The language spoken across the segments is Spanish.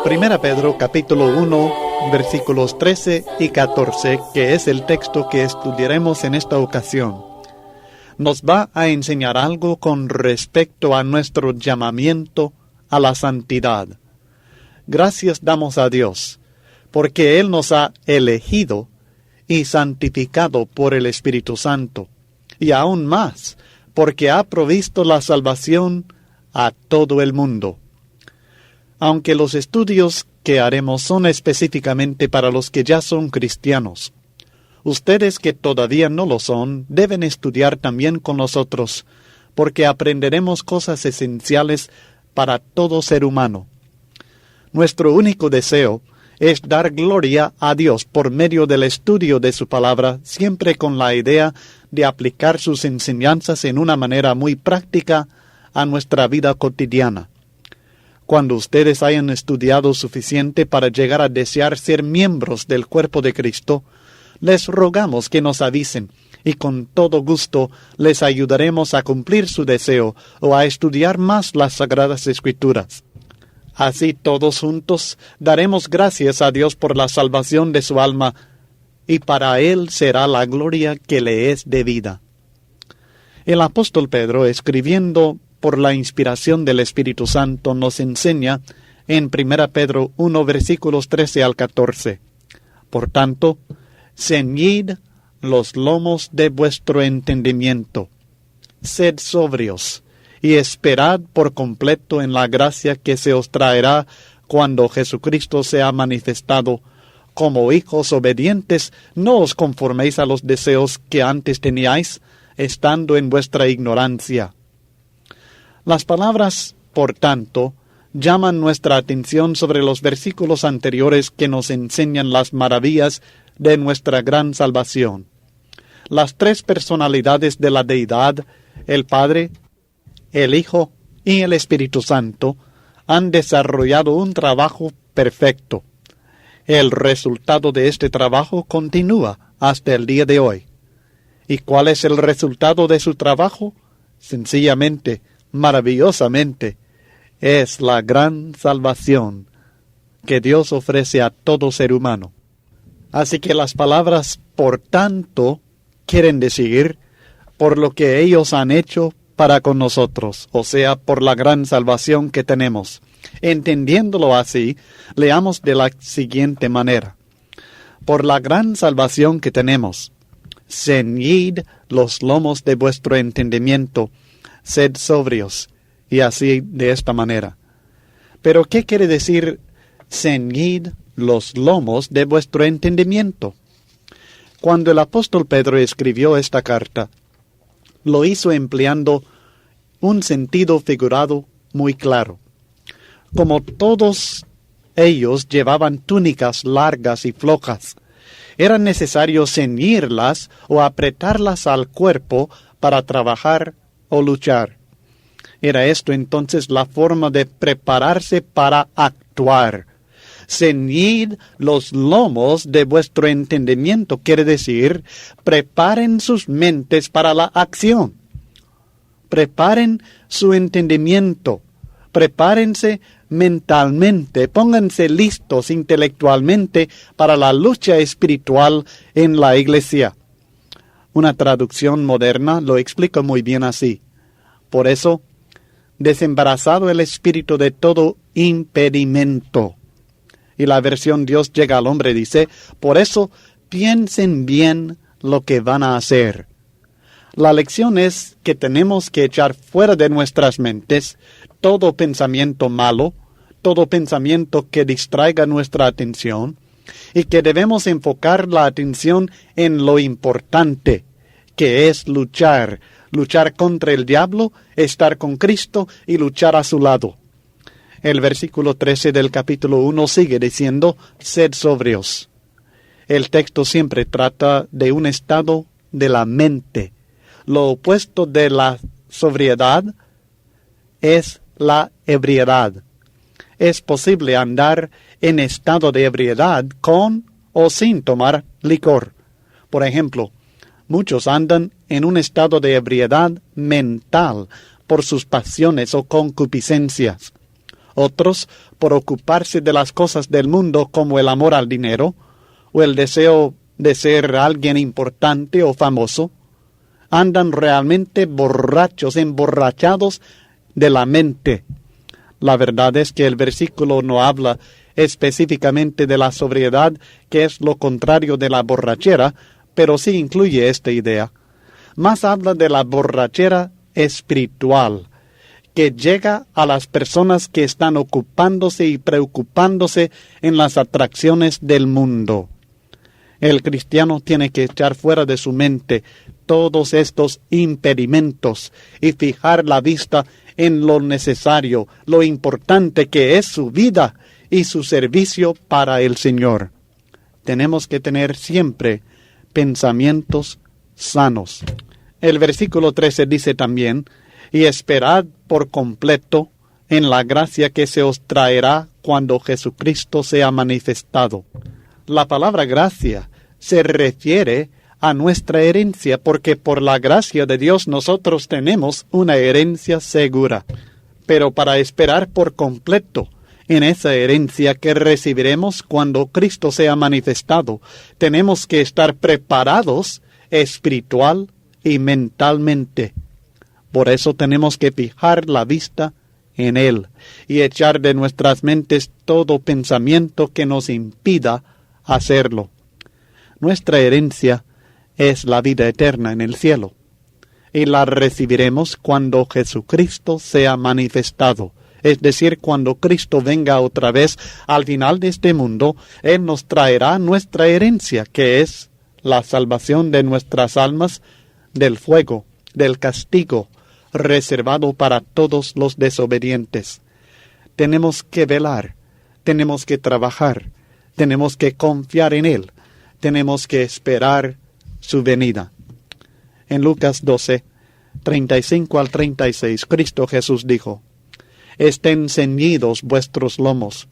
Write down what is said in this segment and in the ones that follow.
1 Pedro capítulo 1, versículos 13 y 14, que es el texto que estudiaremos en esta ocasión, nos va a enseñar algo con respecto a nuestro llamamiento a la santidad. Gracias damos a Dios, porque Él nos ha elegido y santificado por el Espíritu Santo, y aún más, porque ha provisto la salvación a todo el mundo. Aunque los estudios que haremos son específicamente para los que ya son cristianos, ustedes que todavía no lo son deben estudiar también con nosotros, porque aprenderemos cosas esenciales para todo ser humano. Nuestro único deseo es dar gloria a Dios por medio del estudio de su palabra, siempre con la idea de aplicar sus enseñanzas en una manera muy práctica a nuestra vida cotidiana. Cuando ustedes hayan estudiado suficiente para llegar a desear ser miembros del cuerpo de Cristo, les rogamos que nos avisen, y con todo gusto les ayudaremos a cumplir su deseo o a estudiar más las Sagradas Escrituras. Así todos juntos daremos gracias a Dios por la salvación de su alma, y para Él será la gloria que le es debida. El apóstol Pedro, escribiendo por la inspiración del Espíritu Santo, nos enseña en 1 Pedro 1, versículos 13 al 14. Por tanto, ceñid los lomos de vuestro entendimiento, sed sobrios, y esperad por completo en la gracia que se os traerá cuando Jesucristo sea manifestado. Como hijos obedientes, no os conforméis a los deseos que antes teníais, estando en vuestra ignorancia. Las palabras, por tanto, llaman nuestra atención sobre los versículos anteriores que nos enseñan las maravillas de nuestra gran salvación. Las tres personalidades de la deidad, el Padre, el Hijo y el Espíritu Santo, han desarrollado un trabajo perfecto. El resultado de este trabajo continúa hasta el día de hoy. ¿Y cuál es el resultado de su trabajo? Sencillamente, maravillosamente, es la gran salvación que Dios ofrece a todo ser humano. Así que las palabras por tanto quieren decir por lo que ellos han hecho para con nosotros, o sea, por la gran salvación que tenemos. Entendiéndolo así, leamos de la siguiente manera: por la gran salvación que tenemos, ceñid los lomos de vuestro entendimiento, sed sobrios, y así de esta manera. Pero, ¿qué quiere decir ceñid los lomos de vuestro entendimiento? Cuando el apóstol Pedro escribió esta carta, lo hizo empleando un sentido figurado muy claro. Como todos ellos llevaban túnicas largas y flojas, era necesario ceñirlas o apretarlas al cuerpo para trabajar o luchar. Era esto entonces la forma de prepararse para actuar. Ceñid los lomos de vuestro entendimiento, quiere decir, preparen sus mentes para la acción. Preparen su entendimiento, prepárense mentalmente, pónganse listos intelectualmente para la lucha espiritual en la iglesia. Una traducción moderna lo explica muy bien así. Por eso, desembarazado el espíritu de todo impedimento. Y la versión Dios llega al hombre dice, por eso piensen bien lo que van a hacer. La lección es que tenemos que echar fuera de nuestras mentes todo pensamiento malo, todo pensamiento que distraiga nuestra atención, y que debemos enfocar la atención en lo importante, que es luchar contra el diablo, estar con Cristo y luchar a su lado. El versículo 13 del capítulo 1 sigue diciendo, sed sobrios. El texto siempre trata de un estado de la mente. Lo opuesto de la sobriedad es la ebriedad. Es posible andar en estado de ebriedad con o sin tomar licor. Por ejemplo, muchos andan en un estado de ebriedad mental por sus pasiones o concupiscencias. Otros por ocuparse de las cosas del mundo como el amor al dinero o el deseo de ser alguien importante o famoso. Andan realmente borrachos, emborrachados de la mente. La verdad es que el versículo no habla específicamente de la sobriedad, que es lo contrario de la borrachera, pero sí incluye esta idea. Más habla de la borrachera espiritual, que llega a las personas que están ocupándose y preocupándose en las atracciones del mundo. El cristiano tiene que echar fuera de su mente todos estos impedimentos y fijar la vista en lo necesario, lo importante que es su vida y su servicio para el Señor. Tenemos que tener siempre pensamientos sanos. El versículo 13 dice también: y esperad por completo en la gracia que se os traerá cuando Jesucristo sea manifestado. La palabra gracia se refiere a nuestra herencia, porque por la gracia de Dios nosotros tenemos una herencia segura. Pero para esperar por completo en esa herencia que recibiremos cuando Cristo sea manifestado, tenemos que estar preparados espiritual y mentalmente. Por eso tenemos que fijar la vista en Él y echar de nuestras mentes todo pensamiento que nos impida hacerlo. Nuestra herencia es la vida eterna en el cielo, y la recibiremos cuando Jesucristo sea manifestado. Es decir, cuando Cristo venga otra vez al final de este mundo, Él nos traerá nuestra herencia, que es la salvación de nuestras almas del fuego, del castigo, reservado para todos los desobedientes. Tenemos que velar, tenemos que trabajar, tenemos que confiar en Él, tenemos que esperar su venida. En Lucas 12, 35 al 36, Cristo Jesús dijo: estén ceñidos vuestros lomos,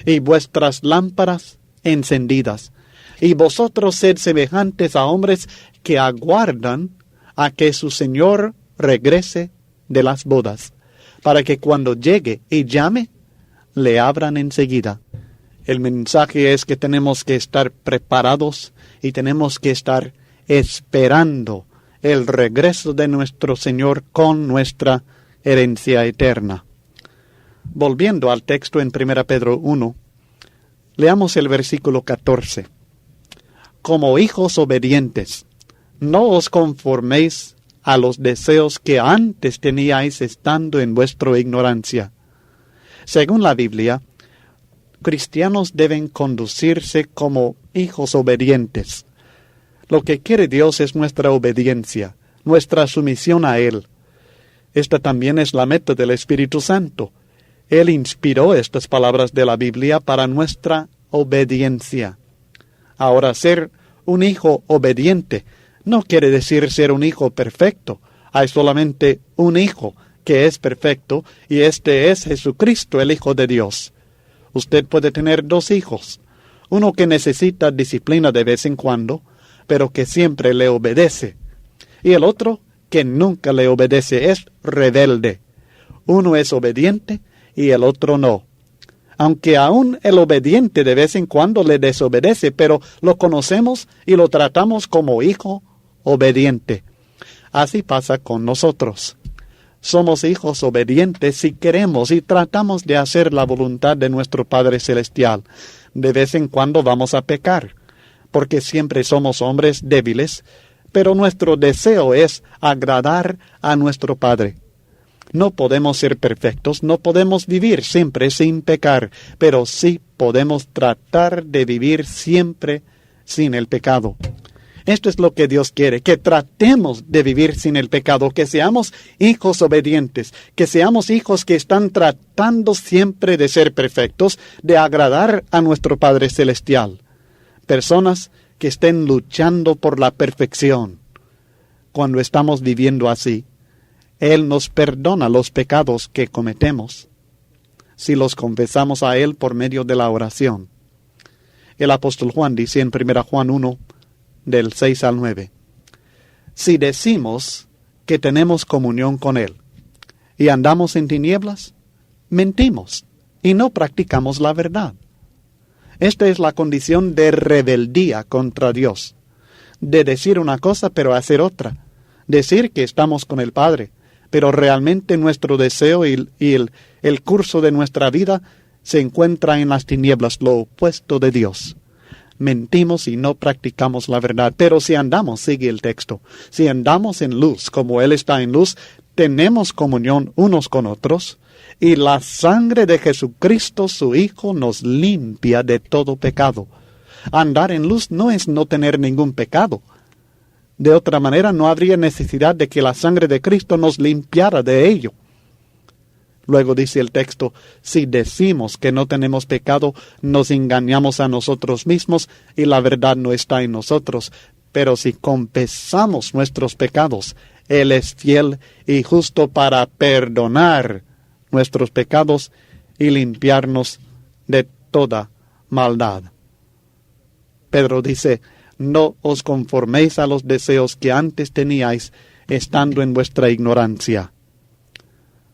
y vuestras lámparas encendidas, y vosotros sed semejantes a hombres que aguardan a que su Señor regrese de las bodas, para que cuando llegue y llame, le abran enseguida. El mensaje es que tenemos que estar preparados y tenemos que estar esperando el regreso de nuestro Señor con nuestra herencia eterna. Volviendo al texto en 1 Pedro 1, leamos el versículo 14. Como hijos obedientes, no os conforméis a los deseos que antes teníais estando en vuestra ignorancia. Según la Biblia, cristianos deben conducirse como hijos obedientes. Lo que quiere Dios es nuestra obediencia, nuestra sumisión a Él. Esta también es la meta del Espíritu Santo. Él inspiró estas palabras de la Biblia para nuestra obediencia. Ahora, ser un hijo obediente no quiere decir ser un hijo perfecto. Hay solamente un hijo que es perfecto, y este es Jesucristo, el Hijo de Dios. Usted puede tener dos hijos, uno que necesita disciplina de vez en cuando, pero que siempre le obedece, y el otro que nunca le obedece, es rebelde. Uno es obediente y el otro no. Aunque aún el obediente de vez en cuando le desobedece, pero lo conocemos y lo tratamos como hijo obediente. Así pasa con nosotros. Somos hijos obedientes si queremos y tratamos de hacer la voluntad de nuestro Padre Celestial. De vez en cuando vamos a pecar, porque siempre somos hombres débiles, pero nuestro deseo es agradar a nuestro Padre. No podemos ser perfectos, no podemos vivir siempre sin pecar, pero sí podemos tratar de vivir siempre sin el pecado. Esto es lo que Dios quiere, que tratemos de vivir sin el pecado, que seamos hijos obedientes, que seamos hijos que están tratando siempre de ser perfectos, de agradar a nuestro Padre Celestial. Personas que estén luchando por la perfección. Cuando estamos viviendo así, Él nos perdona los pecados que cometemos, si los confesamos a Él por medio de la oración. El apóstol Juan dice en 1 Juan 1, del 6 al 9, si decimos que tenemos comunión con Él y andamos en tinieblas, mentimos y no practicamos la verdad. Esta es la condición de rebeldía contra Dios, de decir una cosa pero hacer otra, decir que estamos con el Padre, pero realmente nuestro deseo y el curso de nuestra vida se encuentra en las tinieblas, lo opuesto de Dios. Mentimos y no practicamos la verdad, pero si andamos, sigue el texto, si andamos en luz como Él está en luz, tenemos comunión unos con otros, y la sangre de Jesucristo, su Hijo, nos limpia de todo pecado. Andar en luz no es no tener ningún pecado. De otra manera, no habría necesidad de que la sangre de Cristo nos limpiara de ello. Luego dice el texto, si decimos que no tenemos pecado, nos engañamos a nosotros mismos y la verdad no está en nosotros. Pero si confesamos nuestros pecados, Él es fiel y justo para perdonar nuestros pecados y limpiarnos de toda maldad. Pedro dice, no os conforméis a los deseos que antes teníais, estando en vuestra ignorancia.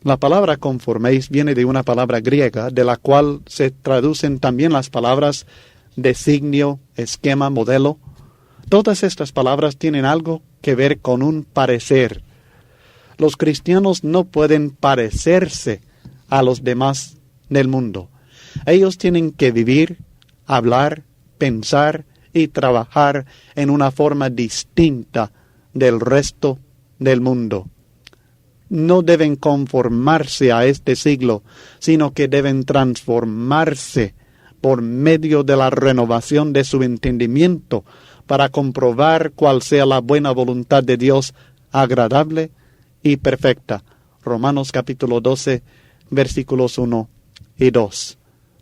La palabra conforméis viene de una palabra griega, de la cual se traducen también las palabras designio, esquema, modelo. Todas estas palabras tienen algo que ver con un parecer. Los cristianos no pueden parecerse a los demás del mundo. Ellos tienen que vivir, hablar, pensar y trabajar en una forma distinta del resto del mundo. No deben conformarse a este siglo, sino que deben transformarse por medio de la renovación de su entendimiento para comprobar cuál sea la buena voluntad de Dios, agradable y perfecta. Romanos capítulo 12, versículos 1 y 2.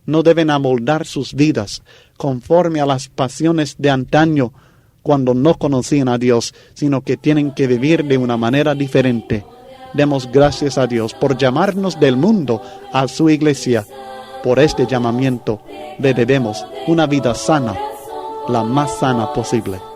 No deben amoldar sus vidas conforme a las pasiones de antaño cuando no conocían a Dios, sino que tienen que vivir de una manera diferente. Demos gracias a Dios por llamarnos del mundo a su iglesia. Por este llamamiento le debemos una vida sana, la más sana posible.